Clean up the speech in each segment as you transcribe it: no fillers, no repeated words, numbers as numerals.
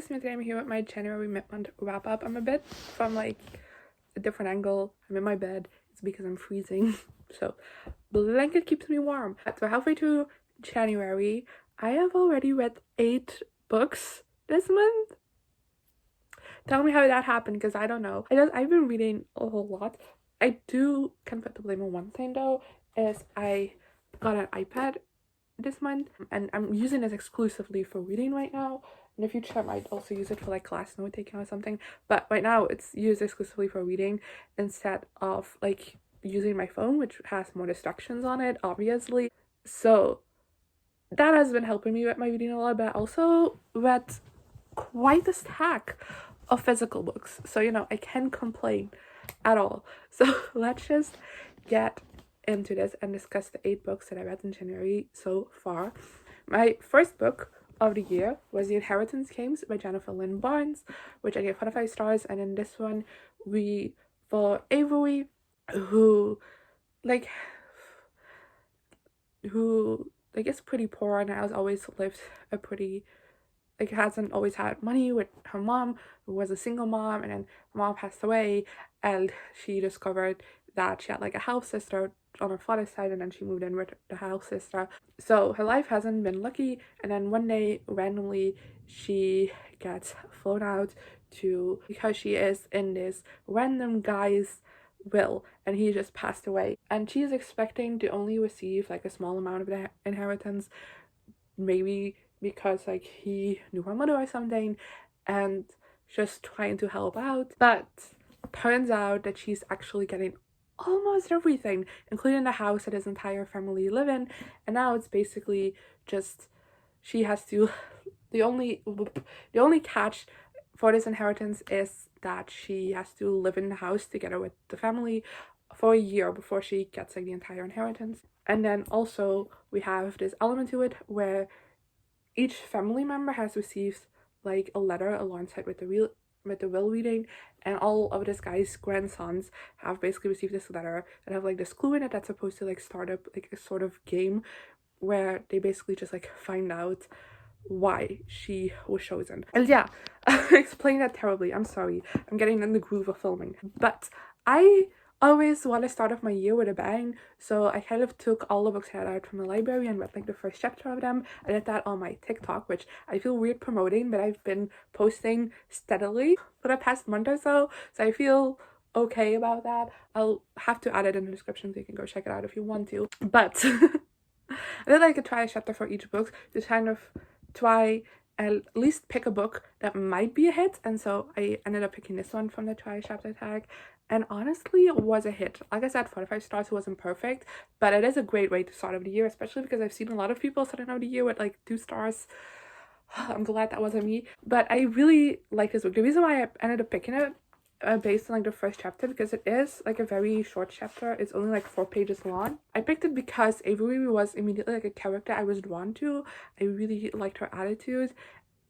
this is today. I'm here with my January mid-month wrap-up. I'm a bit from like a different angle. I'm in my bed. It's because I'm freezing. So blanket keeps me warm. So halfway through January, I have already read 8 books this month. Tell me how that happened, because I don't know. I've been reading a whole lot. I do kind of put the blame on one thing though, is I got an iPad this month and I'm using it exclusively for reading right now. In the future I might also use it for like class note taking or something, but right now it's used exclusively for reading instead of like using my phone, which has more distractions on it, obviously. So that has been helping me with my reading a lot, but I also read quite a stack of physical books, so you know, I can't complain at all. So let's just get into this and discuss the 8 books that I read in January so far. My first book of the year was The Inheritance Games by Jennifer Lynn Barnes, which I gave 4 out of 5 stars. And in this one we follow Avery, who is pretty poor and has always lived a pretty hasn't always had money with her mom, who was a single mom, and then her mom passed away and she discovered that she had like a half sister on her father's side, and then she moved in with the half sister. So her life hasn't been lucky, and then one day randomly she gets flown out because she is in this random guy's will and he just passed away, and she's expecting to only receive like a small amount of the inheritance, maybe because like he knew her mother or something, and just trying to help out. But turns out that she's actually getting almost everything, including the house that his entire family live in, and now it's basically just she has to the only catch for this inheritance is that she has to live in the house together with the family for a year before she gets like the entire inheritance. And then also we have this element to it where each family member has received like a letter alongside with the will reading, and all of this guy's grandsons have basically received this letter and have like this clue in it that's supposed to like start up like a sort of game where they basically just like find out why she was chosen. And yeah, I explained that terribly. I'm sorry. I'm getting in the groove of filming. But I always want to start off my year with a bang, so I kind of took all the books I had out from the library and read like the first chapter of them. I did that on my TikTok, which I feel weird promoting, but I've been posting steadily for the past month or so I feel okay about that. I'll have to add it in the description so you can go check it out if you want to. But I did like to try a chapter for each book to kind of try at least pick a book that might be a hit, and so I ended up picking this one from the try chapter tag, and honestly it was a hit. Like I said, 4 out of 5 stars. It wasn't perfect, but it is a great way to start off the year, especially because I've seen a lot of people starting out the year with like 2 stars. I'm glad that wasn't me, but I really like this book. The reason why I ended up picking it based on like the first chapter, because it is like a very short chapter. It's only like 4 pages long. I picked it because Avery was immediately like a character I was drawn to. I really liked her attitude,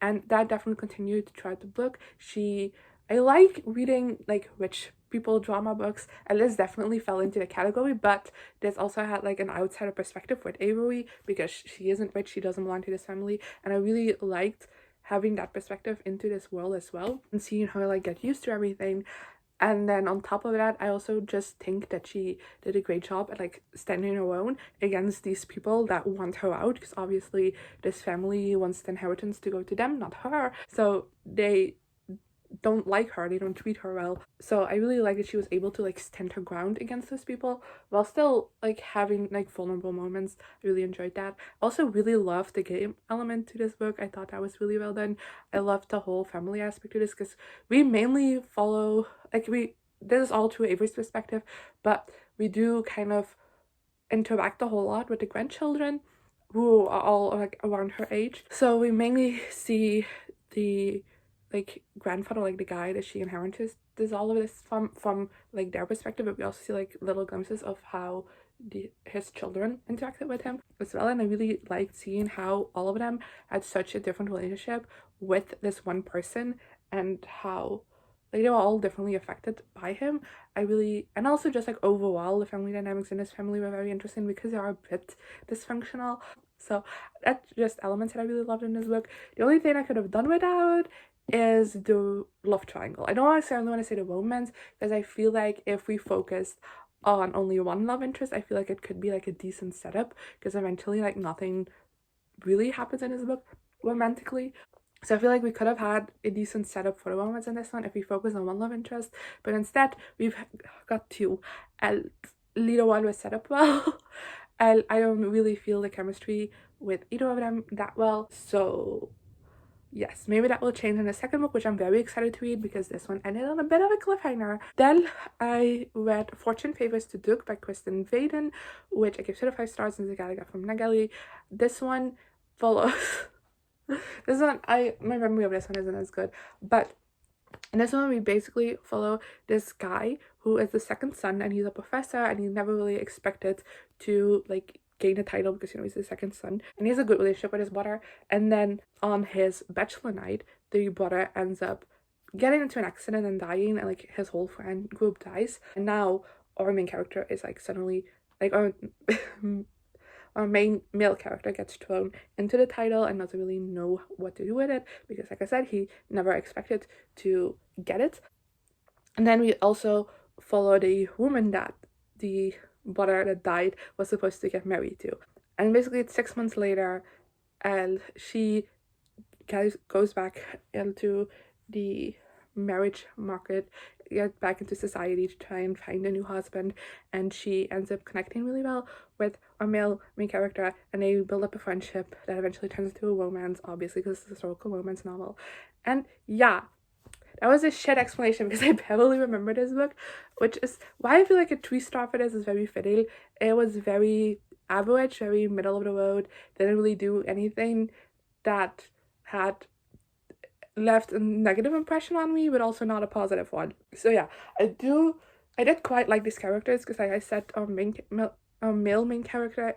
and that definitely continued throughout the book. I like reading like rich people drama books, and this definitely fell into the category, but this also had like an outsider perspective with Avery because she isn't rich, she doesn't belong to this family, and I really liked having that perspective into this world as well and seeing her like get used to everything. And then on top of that, I also just think that she did a great job at like standing alone against these people that want her out, because obviously this family wants the inheritance to go to them, not her, so they don't like her, they don't treat her well. So I really like that she was able to like stand her ground against those people while still like having like vulnerable moments. I really enjoyed that. I also really loved the game element to this book. I thought that was really well done. I loved the whole family aspect to this, because we mainly follow this is all through Avery's perspective, but we do kind of interact a whole lot with the grandchildren who are all like around her age. So we mainly see the like grandfather, like the guy that she inherited does all of this from like their perspective, but we also see like little glimpses of how his children interacted with him as well. And I really liked seeing how all of them had such a different relationship with this one person, and how like they were all differently affected by him. And also just like overall the family dynamics in this family were very interesting because they are a bit dysfunctional. So that's just elements that I really loved in this book. The only thing I could have done without is the love triangle. I don't necessarily want to say the romance, because I feel like if we focused on only one love interest, I feel like it could be like a decent setup, because eventually like nothing really happens in this book romantically. So I feel like we could have had a decent setup for the romance in this one if we focus on one love interest, but instead we've got two, and neither one was set up well. And I don't really feel the chemistry with either of them that well. So yes, maybe that will change in the second book, which I'm very excited to read, because this one ended on a bit of a cliffhanger. Then I read Fortune Favors to Duke by Kristin Vayden, which I gave 2 out of 5 stars since I got it from Nagali. This one follows this one, my memory of this one isn't as good, but in this one we basically follow this guy who is the second son, and he's a professor, and he never really expected to like gain a title because, you know, he's the second son, and he has a good relationship with his brother. And then on his bachelor night, the brother ends up getting into an accident and dying, and like his whole friend group dies. And now our main character is like suddenly like our main male character gets thrown into the title and doesn't really know what to do with it, because like I said, he never expected to get it. And then we also follow the woman that the brother that died was supposed to get married to. And basically it's 6 months later, and she goes back into the marriage market, get back into society to try and find a new husband, and she ends up connecting really well with our male main character, and they build up a friendship that eventually turns into a romance, obviously because it's a historical romance novel. And yeah, that was a shit explanation because I barely remember this book, which is why I feel like a 3-star for this is very fitting. It was very average, very middle of the road, didn't really do anything that had left a negative impression on me, but also not a positive one. So yeah, I did quite like these characters, because like I said, our male main character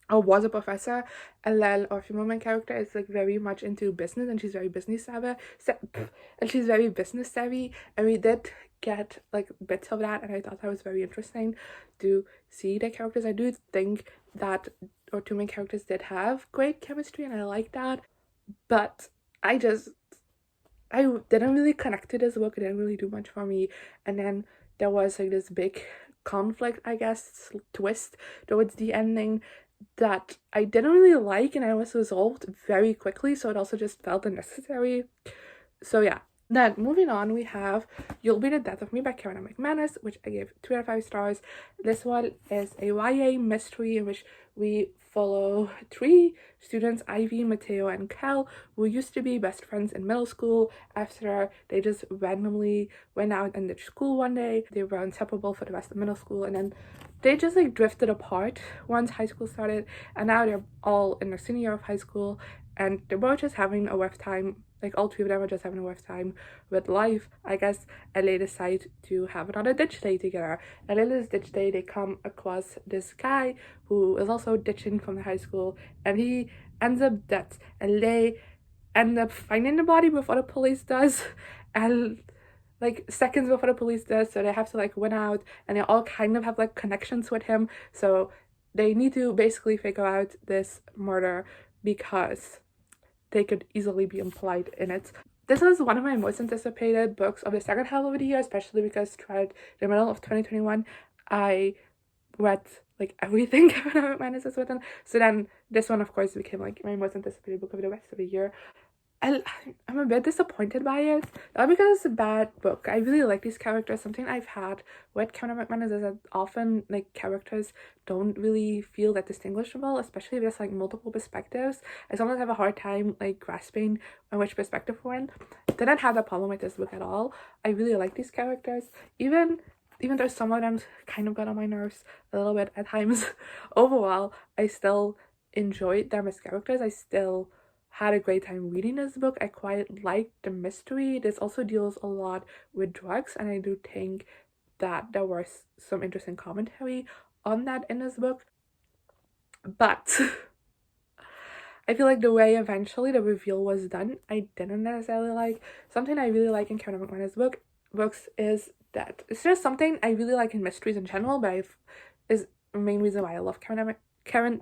was a professor, and then our female main character is like very much into business, and she's very business savvy, and we did get like bits of that, and I thought that was very interesting to see the characters. I do think that our 2 main characters did have great chemistry, and I like that, but I didn't really connect to this book. It didn't really do much for me. And then there was like this big conflict, I guess, twist towards the ending that I didn't really like, and it was resolved very quickly, so it also just felt unnecessary. So yeah. Then moving on, we have You'll Be the Death of Me by Karen McManus, which I gave 2 out of 5 stars. This one is a YA mystery in which we follow 3 students, Ivy, Mateo, and Kel, who used to be best friends in middle school. After they just randomly went out and did school one day, they were inseparable for the rest of middle school, and then they just like drifted apart once high school started, and now they're all in their senior year of high school, and they're both just having a rough time. Like all 3 of them are just having a rough time with life, I guess, and they decide to have another ditch day together. And in this ditch day, they come across this guy who is also ditching from the high school, and he ends up dead, and they end up finding the body before the police does, and like seconds before the police does, so they have to like win out, and they all kind of have like connections with him, so they need to basically figure out this murder because they could easily be implied in it. This was one of my most anticipated books of the second half of the year, especially because throughout the middle of 2021 I read like everything Kevin McManus has written, so then this one of course became like my most anticipated book of the rest of the year. I'm a bit disappointed by it, not because it's a bad book. I really like these characters. Something I've had with Kevin McManus is that often like characters don't really feel that distinguishable, especially if there's like multiple perspectives. I sometimes have a hard time like grasping on which perspective we're in. Didn't have that problem with this book at all. I really like these characters, even though some of them kind of got on my nerves a little bit at times. Overall, I still enjoyed them as characters. I still had a great time reading this book. I quite liked the mystery. This also deals a lot with drugs, and I do think that there was some interesting commentary on that in this book. But I feel like the way eventually the reveal was done, I didn't necessarily like. Something I really like in Karen McManus books is that it's just something I really like in mysteries in general, but is the main reason why I love Karen.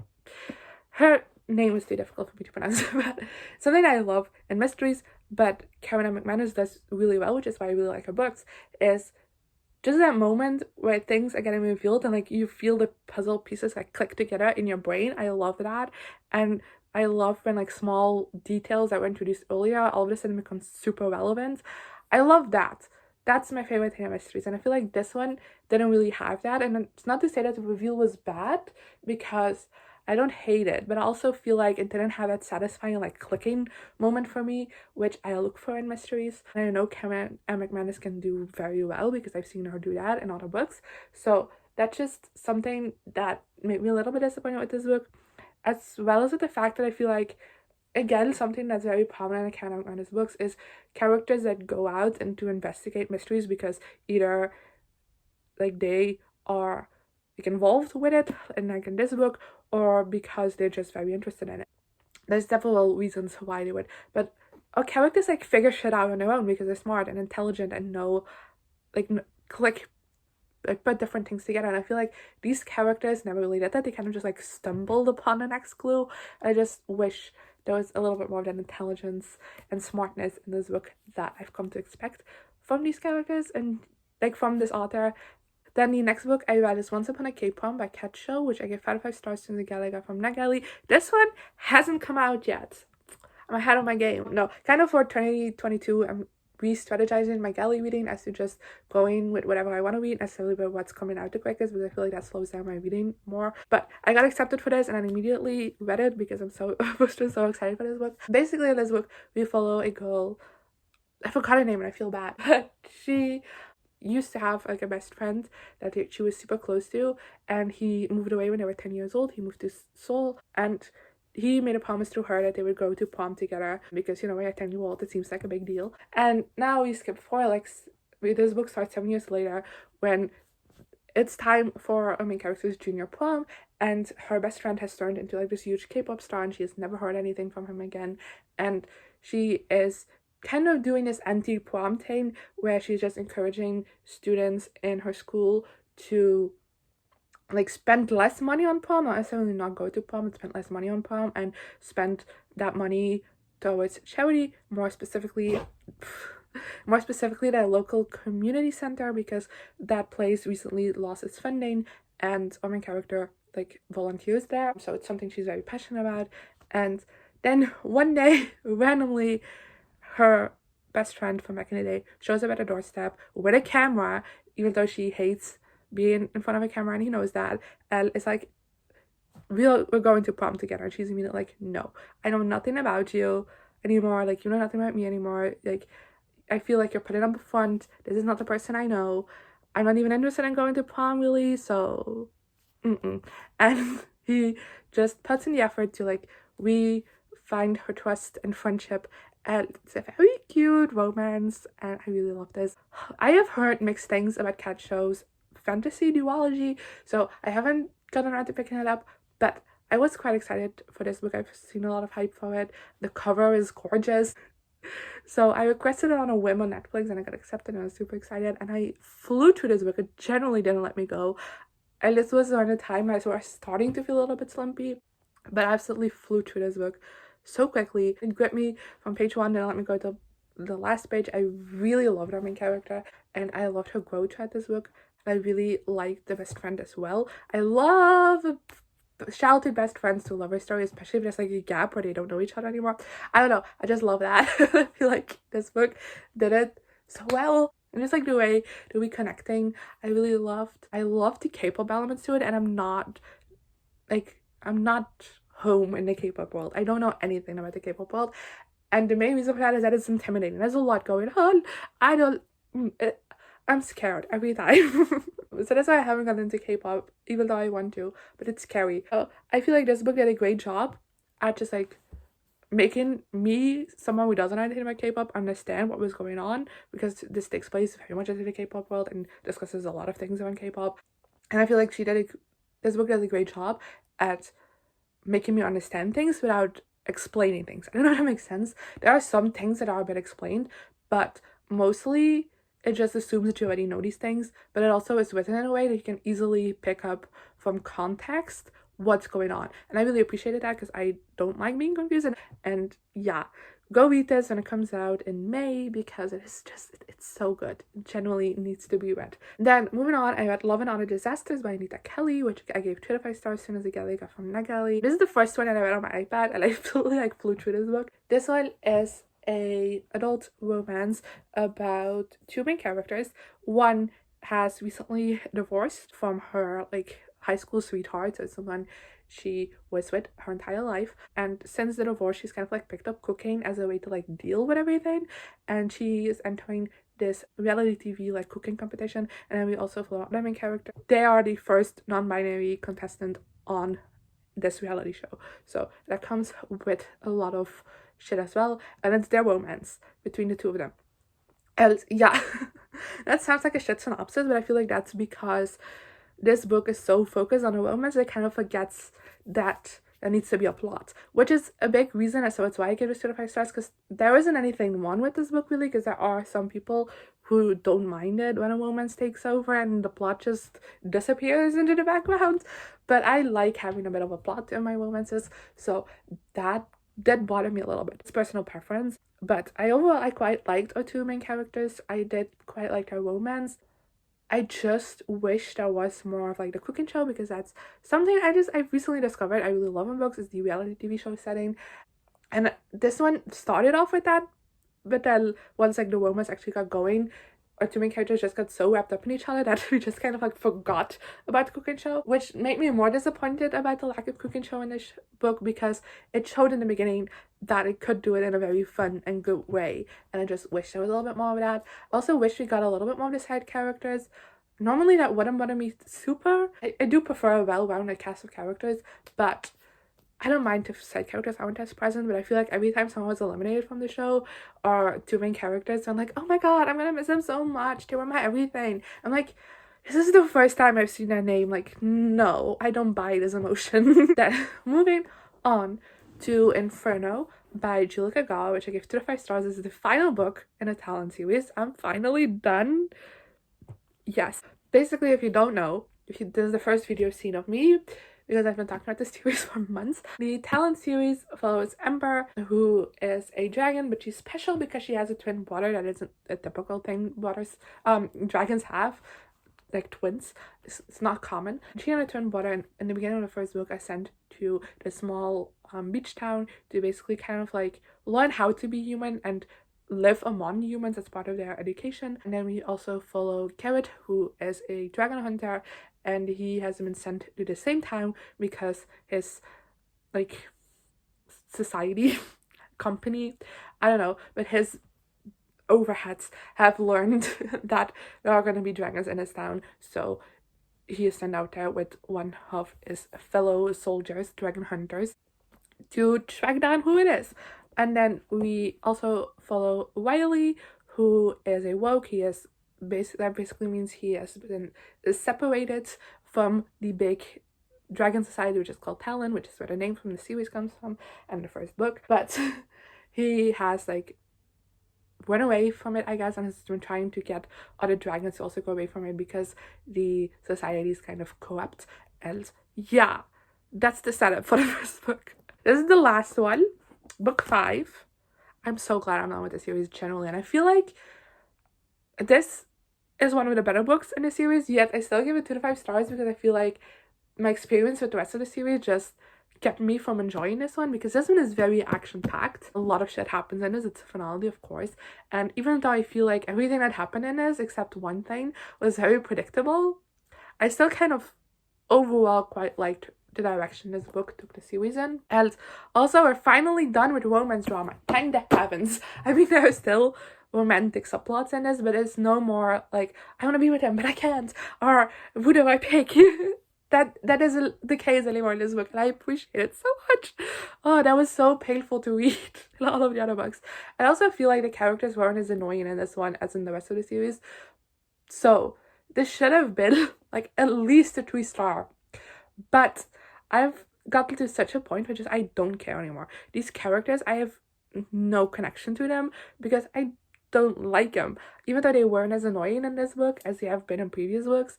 Her name is too difficult for me to pronounce, but something I love in mysteries but Karen McManus does really well, which is why I really like her books, is just that moment where things are getting revealed and like you feel the puzzle pieces like click together in your brain. I love that. And I love when like small details that were introduced earlier all of a sudden become super relevant. I love that. That's my favorite thing in mysteries, and I feel like this one didn't really have that. And it's not to say that the reveal was bad, because I don't hate it, but I also feel like it didn't have that satisfying like clicking moment for me, which I look for in mysteries. And I know Karen McManus can do very well because I've seen her do that in other books. So that's just something that made me a little bit disappointed with this book, as well as with the fact that I feel like, again, something that's very prominent in Karen McManus books is characters that go out and to investigate mysteries because either like they are like involved with it, and like in this book, or because they're just very interested in it. There's several reasons why they would, but our characters like figure shit out on their own because they're smart and intelligent and know like click like put different things together. And I feel like these characters never really did that. They kind of just like stumbled upon the next clue. I just wish there was a little bit more of that intelligence and smartness in this book that I've come to expect from these characters and like from this author. Then the next book I read is Once Upon a K-Prom by Cat Show, which I gave 5 out of 5 stars to the gal I got from Nagali. This one hasn't come out yet. I'm ahead of my game. No, kind of for 2022, I'm re-strategizing my galley reading as to just going with whatever I want to read, necessarily with what's coming out the quickest, because I feel like that slows down my reading more. But I got accepted for this and I immediately read it because I'm so so excited for this book. Basically in this book we follow a girl, I forgot her name and I feel bad, but she used to have like a best friend that she was super close to, and he moved away when they were 10 years old. He moved to Seoul, and he made a promise to her that they would go to prom together because, you know, when you're 10-year-old, it seems like a big deal. And now we skip forward, like, this book starts 7 years later when it's time for our main character's junior prom, and her best friend has turned into like this huge K-pop star and she has never heard anything from him again. And she is kind of doing this anti-prom thing where she's just encouraging students in her school to like spend less money on prom, not necessarily not go to prom, but spend less money on prom and spend that money towards charity, more specifically their local community center, because that place recently lost its funding and our main character like volunteers there, so it's something she's very passionate about. And then one day randomly her best friend from back in the day shows up at her doorstep with a camera, even though she hates being in front of a camera and he knows that, and it's like, we're going to prom together. And she's immediately like, no, I know nothing about you anymore, like you know nothing about me anymore, like I feel like you're putting up a front, this is not the person I know, I'm not even interested in going to prom really, so and he just puts in the effort to like find her trust and friendship, and it's a very cute romance and I really love this. I have heard mixed things about Cat Show's fantasy duology, so I haven't gotten around to picking it up, but I was quite excited for this book. I've seen a lot of hype for it. The cover is gorgeous. So I requested it on a whim on Netflix and I got accepted and I was super excited and I flew through this book. It generally didn't let me go. And this was around the time I was starting to feel a little bit slumpy, but I absolutely flew through this book so quickly. It gripped me from page 1, didn't let me go to the last page. I really loved our main character and I loved her growth throughout this book. I really liked the best friend as well. I love childhood best friends to lover story, especially if there's like a gap where they don't know each other anymore. I don't know, I just love that. I feel like this book did it so well. And just like the way connecting, I loved the K-pop elements to it, and I'm not home in the K-pop world. I don't know anything about the K-pop world, and the main reason for that is that it's intimidating. There's a lot going on. I'm scared every time. So that's why I haven't gotten into K-pop, even though I want to, but it's scary. So I feel like this book did a great job at just like making me, someone who doesn't know anything about K-pop, understand what was going on, because this takes place very much into the K-pop world and discusses a lot of things around K-pop. And I feel like this book does a great job at making me understand things without explaining things. I don't know if that makes sense. There are some things that are a bit explained, but mostly it just assumes that you already know these things, but it also is written in a way that you can easily pick up from context what's going on. And I really appreciated that because I don't like being confused. And yeah, go read this when it comes out in May because it's so good. It genuinely needs to be read. Then moving on, I read Love and Honor Disasters by Anita Kelly, which I gave 2 out of 5 stars as soon as I got from Nagali. This is the first one that I read on my iPad, and I absolutely like flew through this book. This one is a adult romance about 2 main characters. One has recently divorced from her like high school sweetheart, so someone she was with her entire life, and since the divorce she's kind of like picked up cooking as a way to like deal with everything, and she is entering this reality TV like cooking competition. And then we also follow the main character. They are the first non-binary contestant on this reality show, so that comes with a lot of shit as well, and it's their romance between the 2 of them. And yeah, that sounds like a shit synopsis, but I feel like that's because this book is so focused on a romance that it kind of forgets that there needs to be a plot, which is a big reason, so it's why I give it 2 out of 5 stars, because there isn't anything wrong with this book really, because there are some people who don't mind it when a romance takes over and the plot just disappears into the background, but I like having a bit of a plot in my romances, so that did bother me a little bit. It's personal preference, but overall I quite liked our 2 main characters. I did quite like their romance. I just wish there was more of like the cooking show, because that's something I recently discovered I really love in books, is the reality TV show setting. And this one started off with that, but then once like the romance actually got going, our 2 main characters just got so wrapped up in each other that we just kind of like forgot about the cooking show, which made me more disappointed about the lack of cooking show in this book, because it showed in the beginning that it could do it in a very fun and good way, and I just wish there was a little bit more of that. I also wish we got a little bit more of the side characters. Normally that wouldn't bother me super. I do prefer a well-rounded cast of characters, but I don't mind if side characters aren't as present, but I feel like every time someone was eliminated from the show, or 2 main characters, I'm like, oh my god, I'm gonna miss them so much. They were my everything. I'm like, this is the first time I've seen their name. Like, no, I don't buy this emotion. Then moving on to Inferno by Julie Kagawa, which I gave 2 out of 5 stars. This is the final book in a Talent series. I'm finally done. Yes. Basically, if you don't know, this is the first video you've seen of me, because I've been talking about this series for months. The Talent series follows Ember, who is a dragon, but she's special because she has a twin brother. That isn't a typical thing dragons have, like twins. It's not common. She had a twin brother, and in the beginning of the first book, I sent to the small beach town to basically kind of like learn how to be human and live among humans as part of their education. And then we also follow Carrot, who is a dragon hunter, and he has been sent to the same town because his like society company, I don't know, but his overheads have learned that there are going to be dragons in his town, so he is sent out there with one of his fellow soldiers, dragon hunters, to track down who it is. And then we also follow Riley, who is a woke. He is that basically means he has been separated from the big dragon society, which is called Talon, which is where the name from the series comes from and the first book. But he has like run away from it, I guess, and has been trying to get other dragons to also go away from it because the society is kind of corrupt. And yeah, that's the setup for the first book. This is the last one. Book 5. I'm so glad I'm done with the series generally, and I feel like this is one of the better books in the series, yet I still give it 2 to 5 stars because I feel like my experience with the rest of the series just kept me from enjoying this one, because this one is very action-packed. A lot of shit happens in this. It's a finale, of course, and even though I feel like everything that happened in this, except one thing, was very predictable, I still kind of overall quite liked the direction this book took the series in. And also, we're finally done with romance drama. Thank the heavens. I mean, there are still romantic subplots in this, but it's no more like, I want to be with him, but I can't, or who do I pick? that isn't the case anymore in this book, and I appreciate it so much. Oh, that was so painful to read in all of the other books. I also feel like the characters weren't as annoying in this one as in the rest of the series. So this should have been like at least a 3-star. But I've gotten to such a point where just I don't care anymore. These characters, I have no connection to them because I don't like them. Even though they weren't as annoying in this book as they have been in previous books,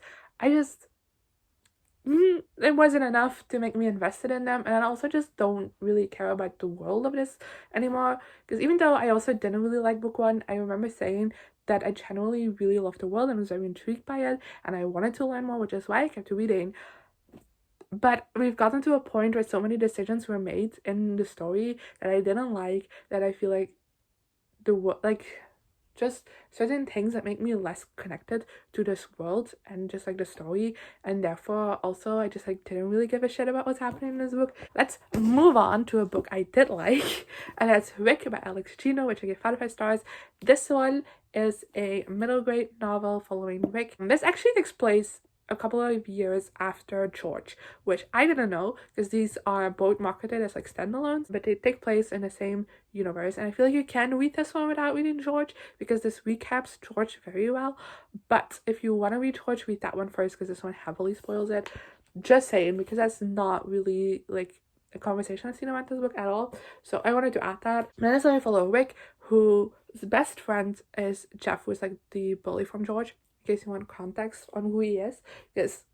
it wasn't enough to make me invested in them, and I also just don't really care about the world of this anymore, because even though I also didn't really like book one, I remember saying that I generally really loved the world and was very intrigued by it, and I wanted to learn more, which is why I kept reading. But we've gotten to a point where so many decisions were made in the story that I didn't like, that I feel like just certain things that make me less connected to this world and just like the story, and therefore also I just like didn't really give a shit about what's happening in this book. Let's move on to a book I did like, and that's Rick by Alex Gino, which I gave 5 out of 5 stars. This one is a middle grade novel following Rick, and this actually takes place a couple of years after George, which I didn't know, because these are both marketed as like standalones, but they take place in the same universe. And I feel like you can read this one without reading George, because this recaps George very well. But if you want to read George, read that one first, because this one heavily spoils it. Just saying, because that's not really like a conversation I've seen about this book at all. So I wanted to add that. And then I follow Rick, whose best friend is Jeff, who's like the bully from George, in case you want context on who he is, because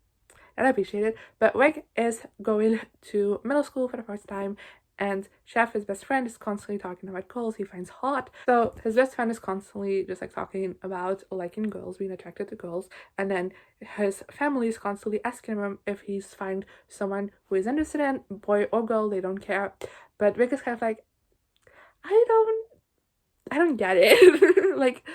I appreciate it. But Rick is going to middle school for the first time, and Chef, his best friend, is constantly talking about girls he finds hot. So his best friend is constantly just like talking about liking girls, being attracted to girls, and then his family is constantly asking him if he's find someone who is interested in, boy or girl, they don't care. But Rick is kind of like, I don't get it. Like,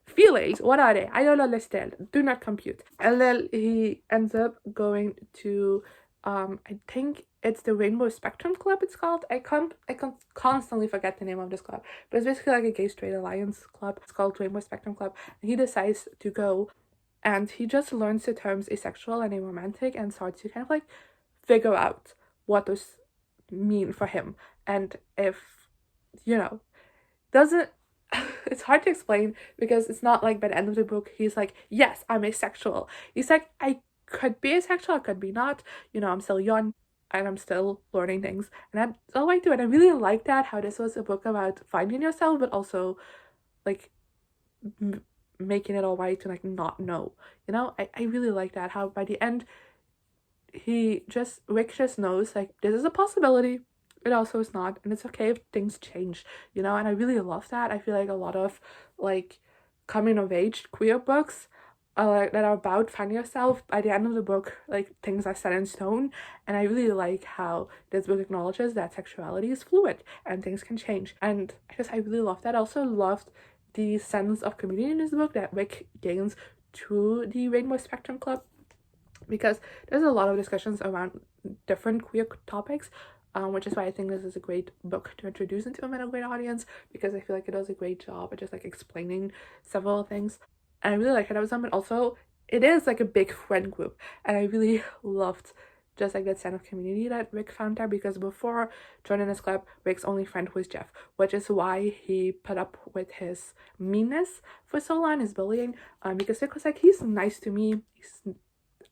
feelings, what are they? I don't understand. Do not compute. And then he ends up going to I think it's the Rainbow Spectrum Club, it's called. I constantly forget the name of this club, but it's basically like a gay straight alliance club. It's called Rainbow Spectrum Club, and he decides to go, and he just learns the terms asexual and aromantic and starts to kind of like figure out what those mean for him, and if, you know, doesn't it's hard to explain, because it's not like by the end of the book he's like, yes, I'm asexual. He's like, I could be asexual, I could be not, I'm still young and I'm still learning things, and that's all I do. And I really like that, how this was a book about finding yourself, but also like making it all right to like not know, I really like that, how by the end Rick just knows like this is a possibility. It also is not, and it's okay if things change, and I really love that. I feel like a lot of like coming of age queer books are like that are about finding yourself. By the end of the book, like things are set in stone, and I really like how this book acknowledges that sexuality is fluid and things can change, and I really love that. I also loved the sense of community in this book that Rick gains through the Rainbow Spectrum Club, because there's a lot of discussions around different queer topics, which is why I think this is a great book to introduce into a middle grade audience, because I feel like it does a great job at just like explaining several things. And I really like how that was done, but also it is like a big friend group, and I really loved just like that sense of community that Rick found there, because before joining this club, Rick's only friend was Jeff, which is why he put up with his meanness for so long, his bullying, because Rick was like, he's nice to me,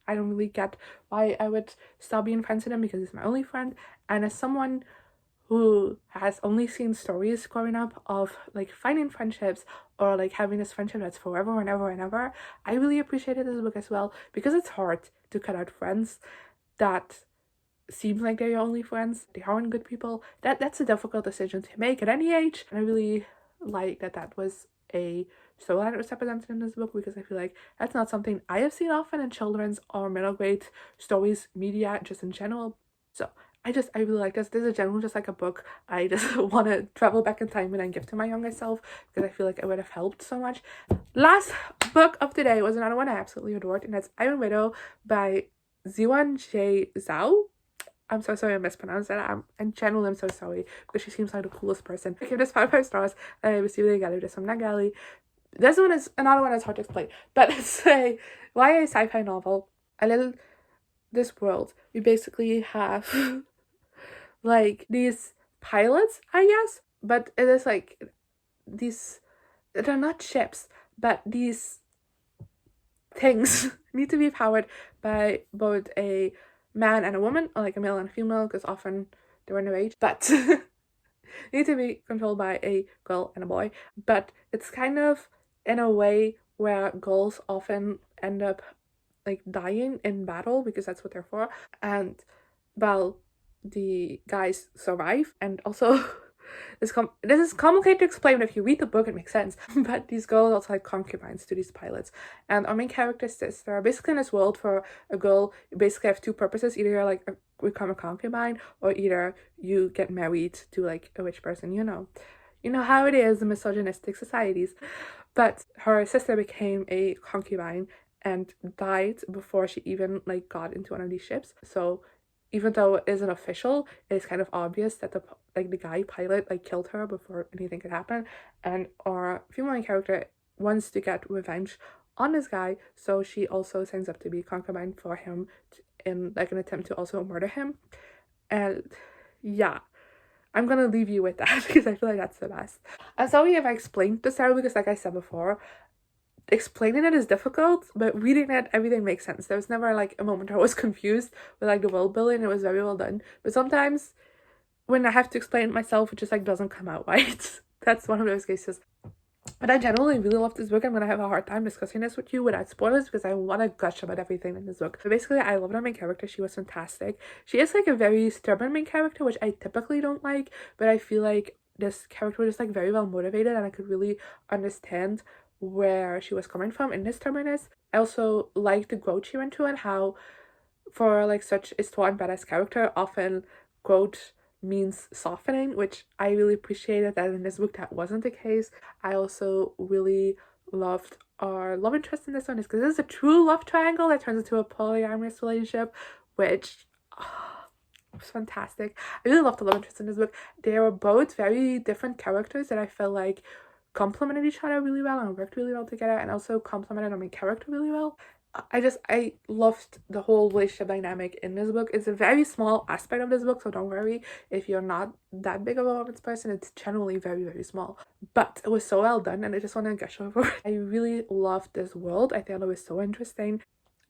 I don't really get why I would stop being friends with him, because he's my only friend. And as someone who has only seen stories growing up of like finding friendships or like having this friendship that's forever and ever and ever, I really appreciated this book as well, because it's hard to cut out friends that seem like they're your only friends. They aren't good people. That's a difficult decision to make at any age, and I really like that was a storyline that was represented in this book, because I feel like that's not something I have seen often in children's or middle grade stories, media, just in general. So I really like this. This is generally just like a book I just want to travel back in time and then give to my younger self, because I feel like it would have helped so much. Last book of the day was another one I absolutely adored, and that's Iron Widow by Xiran Jay Zhao. I'm so sorry I mispronounced that. In general, I'm so sorry, because she seems like the coolest person. I gave this 5 stars. I received it together with some Nagali. This one is another one that's hard to explain, but it's a YA sci-fi novel. This world, we basically have like these pilots, I guess, but it is like these, they're not ships, but these things need to be powered by both a man and a woman, or like a male and a female, because often they're underage, but need to be controlled by a girl and a boy. But it's kind of in a way where girls often end up like dying in battle because that's what they're for. And well, the guys survive. And also this is complicated to explain, but if you read the book it makes sense. But these girls also like concubines to these pilots, and our main character's sister, basically in this world for a girl you basically have two purposes: either you're like become a concubine, or either you get married to like a rich person. You know how it is in misogynistic societies. But her sister became a concubine and died before she even like got into one of these ships. So even though it isn't official, it's kind of obvious that the guy pilot like killed her before anything could happen. And our female main character wants to get revenge on this guy, so she also signs up to be concubine for him in like an attempt to also murder him. And yeah, I'm gonna leave you with that because I feel like that's the best. I'm sorry if I explained this terribly, because like I said before, explaining it is difficult, but reading it, everything makes sense. There was never like a moment where I was confused with like the world building. It was very well done. But sometimes when I have to explain it myself, it just like doesn't come out right. That's one of those cases. But I generally really love this book. I'm gonna have a hard time discussing this with you without spoilers because I want to gush about everything in this book. But basically, I love our main character. She was fantastic. She is like a very stubborn main character, which I typically don't like, but I feel like this character was just like very well motivated, and I could really understand where she was coming from in this stubbornness. I also like the growth she went through, and how for like such a strong badass character, often growth means softening, which I really appreciated that in this book that wasn't the case. I also really loved our love interest in this one, is because this is a true love triangle that turns into a polyamorous relationship, which was fantastic. I really loved the love interest in this book. They were both very different characters that I felt like complemented each other really well and worked really well together, and also complemented our main character really well. I loved the whole relationship dynamic in this book. It's a very small aspect of this book, so don't worry if you're not that big of a romance person. It's generally very, very small. But it was so well done, and I just want to gush over it. I really loved this world. I thought it was so interesting.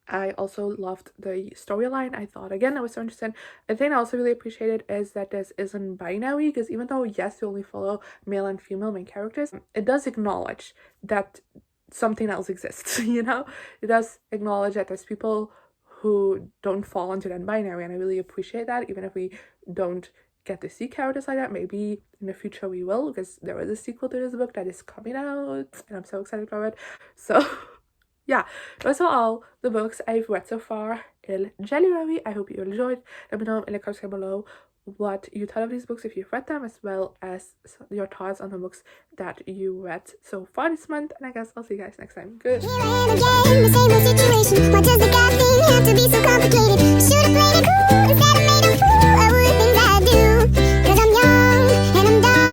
I also loved the storyline. I thought, again, that was so interesting. A thing I also really appreciated is that this isn't binary, because even though, yes, you only follow male and female main characters, it does acknowledge that something else exists, It does acknowledge that there's people who don't fall into that binary, and I really appreciate that, even if we don't get to see characters like that. Maybe in the future we will, because there is a sequel to this book that is coming out, and I'm so excited for it. So yeah, those are all the books I've read so far in January. I hope you enjoyed. Let me know in the comments below what you thought of these books if you've read them, as well as your thoughts on the books that you read so far this month. And I guess I'll see you guys next time. Good.